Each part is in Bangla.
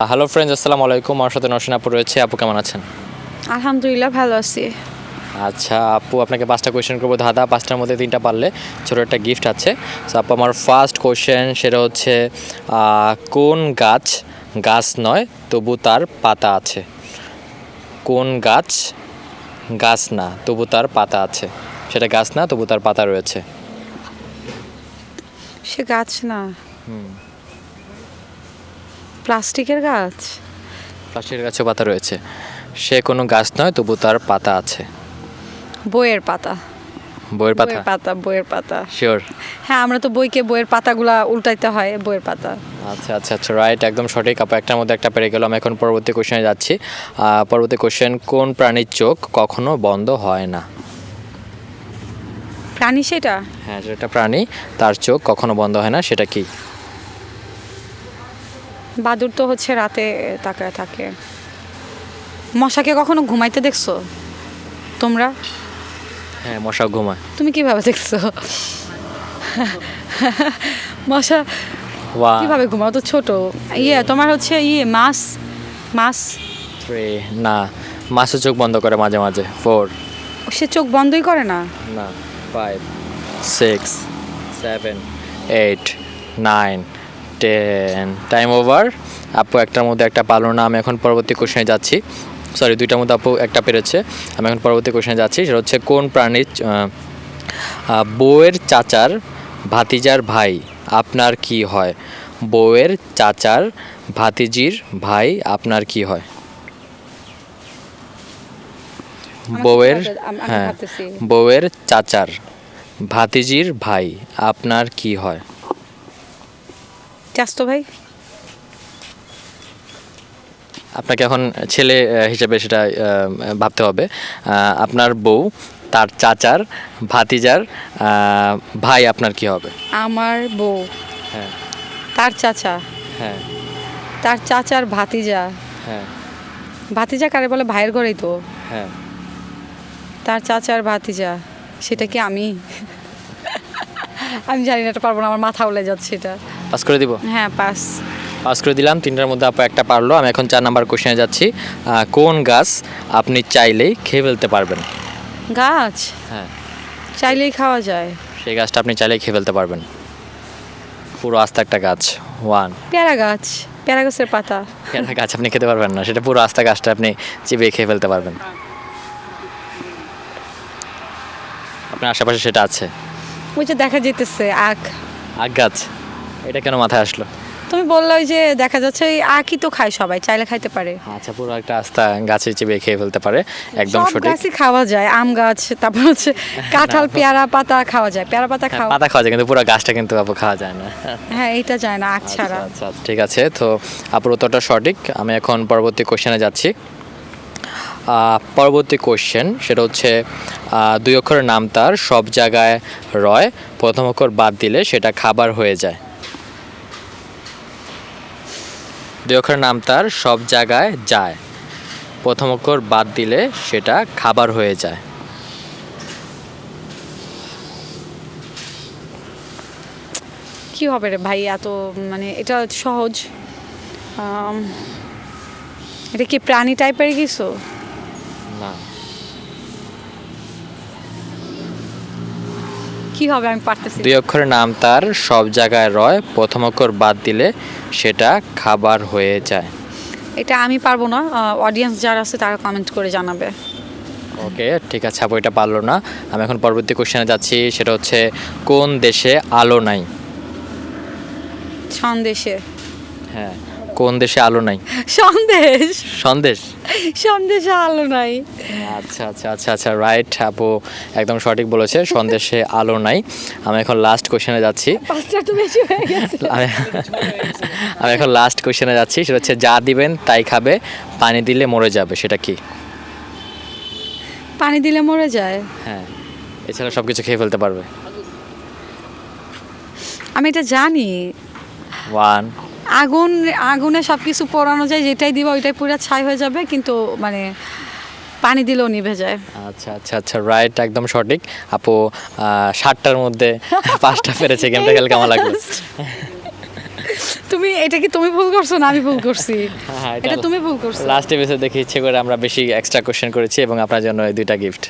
হ্যালো ফ্রেন্ডস, আসসালামু আলাইকুম। আমার সাথে নওশিন আপু রয়েছে। আপু কেমন আছেন? আলহামদুলিল্লাহ ভালো আছি। আচ্ছা আপু, আপনাকে 5টা কোয়েশ্চেন করবো। ধাঁধা 5টার মধ্যে 3টা পারলে ছোটো একটা গিফট আছে। সো আপু, আমার ফার্স্ট কোয়েশ্চেন সেটা হচ্ছে কোন গাছ গাছ নয় তবু তার পাতা আছে? কোন গাছ গাছ না তবু তার পাতা আছে? সেটা গাছ না তবু তার পাতা রয়েছে। সে গাছ না, প্লাস্টিকের গাছ। প্লাস্টিকের গাছেও পাতা রয়েছে। সে কোনো গাছ নয় তবু তার পাতা আছে। বইয়ের পাতা। বইয়ের পাতা? বইয়ের পাতা। শিওর? হ্যাঁ, আমরা তো বইকে বইয়ের পাতাগুলা উল্টাইতে হয়, বইয়ের পাতা। আচ্ছা আচ্ছা আচ্ছা, রাইট, একদম সঠিক আপু। একটার মধ্যে একটা পেরে গেলাম। এখন পরবর্তী কোশ্চেনে যাচ্ছি। পরবর্তী কোশ্চেন, কোন প্রাণীর চোখ কখনো বন্ধ হয় না? প্রাণী সেটা? হ্যাঁ, যেটা প্রাণী তার চোখ কখনো বন্ধ হয় না, সেটা কি? বাদুড় তো হচ্ছে রাতে তাকায় থাকে। মশাকে কখনো ঘুমাইতে দেখছো তোমরা? হ্যাঁ, মশা ঘুমায়। তুমি কিভাবে দেখছো? মশা ওয়ান, কিভাবে ঘুমাও? তো ছোট। তোমার হচ্ছে মাছ। মাছ থ্রি, না, মাছের চোখ বন্ধ করে মাঝে মাঝে। ফোর, সে চোখ বন্ধই করে না। না, five, six, seven, eight, nine, 10। Time over. আপু একটার মধ্যে একটা পারলো না। আমি এখন পরবর্তী কোশ্চেনে যাচ্ছি। সরি, দুইটার মধ্যে আপু একটা পেরেছে। আমি এখন পরবর্তী কোশ্চেনে যাচ্ছি। সেটা হচ্ছে, কোন প্রাণীর বউয়ের চাচার ভাতিজার ভাই আপনার কি হয়? বউয়ের চাচার ভাতিজির ভাই আপনার কি হয়? বউয়ের, হ্যাঁ, বউয়ের চাচার ভাতিজির ভাই আপনার কি হয়? চাস্তো ভাই। আপনাকে এখন ছেলে হিসেবে সেটা ভাবতে হবে। আপনার বউ তার চাচার ভাতিজার ভাই আপনার কি হবে? আমার বউ হ্যাঁ, তার চাচা, হ্যাঁ, তার চাচার ভাতিজা। হ্যাঁ, ভাতিজা কারে বলে? ভাইয়ের ঘরেই তো। হ্যাঁ। তার চাচার ভাতিজা, সেটা কি আমি? আমি জানি না, এটা পারবো না, আমার মাথা উলে যাচ্ছে এটা। পাস করে দিব? হ্যাঁ, পাস। পাস করে দিলাম। 3টার মধ্যে আপু একটা পারলো। আমি এখন 4 নাম্বার কোশ্চেনে যাচ্ছি। কোন গাছ আপনি চাইলেই খেয়ে ফেলতে পারবেন? গাছ হ্যাঁ, চাইলেই খাওয়া যায়? সেই গাছটা আপনি চাইলেই খেয়ে ফেলতে পারবেন। পুরো আস্ত একটা গাছ। ওয়ান। পেয়ারা গাছ। পেয়ারা গাছের পাতা। একটা গাছ আপনি খেতে পারবেন না, সেটা পুরো আস্ত গাছটা আপনি চিবিয়ে খেয়ে ফেলতে পারবেন। আপনার আশেপাশে সেটা আছে। ওই যে দেখা যেতেছে আখ। আখ গাছ? এটা কেন মাথায় আসলো? তুমি বললো ওই যে দেখা যাচ্ছে, এই আখই তো খায় সবাই, চাইলে খাইতে পারে। আচ্ছা, পুরো একটা আস্তা গাছে চিবিয়ে খেয়ে ফেলতে পারে। একদম সব সঠিক। গাছই খাওয়া যায়, আম গাছ, তারপর হচ্ছে কাঁঠাল, পেয়ারা পাতা খাওয়া যায়। পেয়ারা পাতা হ্যাঁ, খাওয়া, পাতা খাওয়া যায়, কিন্তু পুরো গাছটা কিন্তু আপু খাওয়া যায় না। হ্যাঁ এটা যায় না আখ আচ্ছা ছাড়া। আচ্ছা, ঠিক আছে। তো আপুর উত্তরটা সঠিক। আমি এখন পরবর্তী কোশ্চেনে যাচ্ছি। পরবর্তী কোশ্চেন সেটা হচ্ছে, 2 অক্ষরের নাম তার, সব জায়গায় রয়, প্রথম অক্ষর বাদ দিলে সেটা খাবার হয়ে যায়। 2 অক্ষরের নাম তার, সব জায়গায় যায়, প্রথম অক্ষর বাদ দিলে সেটা খাবার হয়ে যায়। কি হবে রে ভাই, এত মানে এটা সহজ। এটা কি প্রাণী টাইপের কিছু? না, কি হবে আমি পারতেছি 2 অক্ষরের নাম তার, সব জায়গায় রয়, প্রথম অক্ষর বাদ দিলে সেটা খাবার হয়ে যায়। এটা আমি পারবো না, অডিয়েন্স যারা আছে তারা কমেন্ট করে জানাবে। ওকে, ঠিক আছে আপু, এটা পারলো না। আমি এখন পরবর্তী কোশ্চেনে যাচ্ছি। সেটা হচ্ছে, কোন দেশে আলো নাই? সন্দেশে। হ্যাঁ, কোন দেশে আলো নাই? সন্দেশ। সন্দেশ? সন্দেশে আলো নাই। আচ্ছা আচ্ছা আচ্ছা আচ্ছা, রাইট আপু, একদম সঠিক বলেছে, সন্দেশে আলো নাই। আমি এখন লাস্ট কোশ্চেনে যাচ্ছি। পাঁচটা তো বেশি হয়ে গেছে। আমি এখন লাস্ট কোশ্চেনে যাচ্ছি। সেটা হচ্ছে, যা দিবেন তাই খাবে, পানি দিলে মরে যাবে, সেটা কি? পানি দিলে মরে যায়? হ্যাঁ, এছাড়া সব কিছু খেয়ে ফেলতে পারবে। আমি এটা জানি। ওয়ান। আগুন, আগুনে সব কিছু পোড়ানো যায়, যেটাই দিবা ওইটাই পুরো ছাই হয়ে যাবে, কিন্তু মানে পানি দিলেও নিভে যায়। আচ্ছা আচ্ছা আচ্ছা, রাইট, একদম সঠিক আপু। 7টার মধ্যে 5টা পেরেছে। গেমটা খেলে কেমন লাগলো? তুমি এটা কি তুমি ভুল করছো না আমি ভুল করছি? এটা তুমি ভুল করছো। লাস্ট এপিসোড দেখে ইচ্ছে করে আমরা বেশি এক্সট্রা কোশ্চেন করেছি এবং আপনার জন্য এই 2টা গিফট।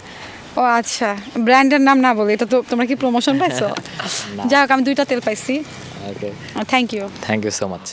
ও আচ্ছা, ব্র্যান্ডের নাম না বলে এটা তো তোমরা কি প্রমোশন পাইছো? যাই হোক, আমি 2টা তেল পাইছি। Okay, thank you. Thank you so much.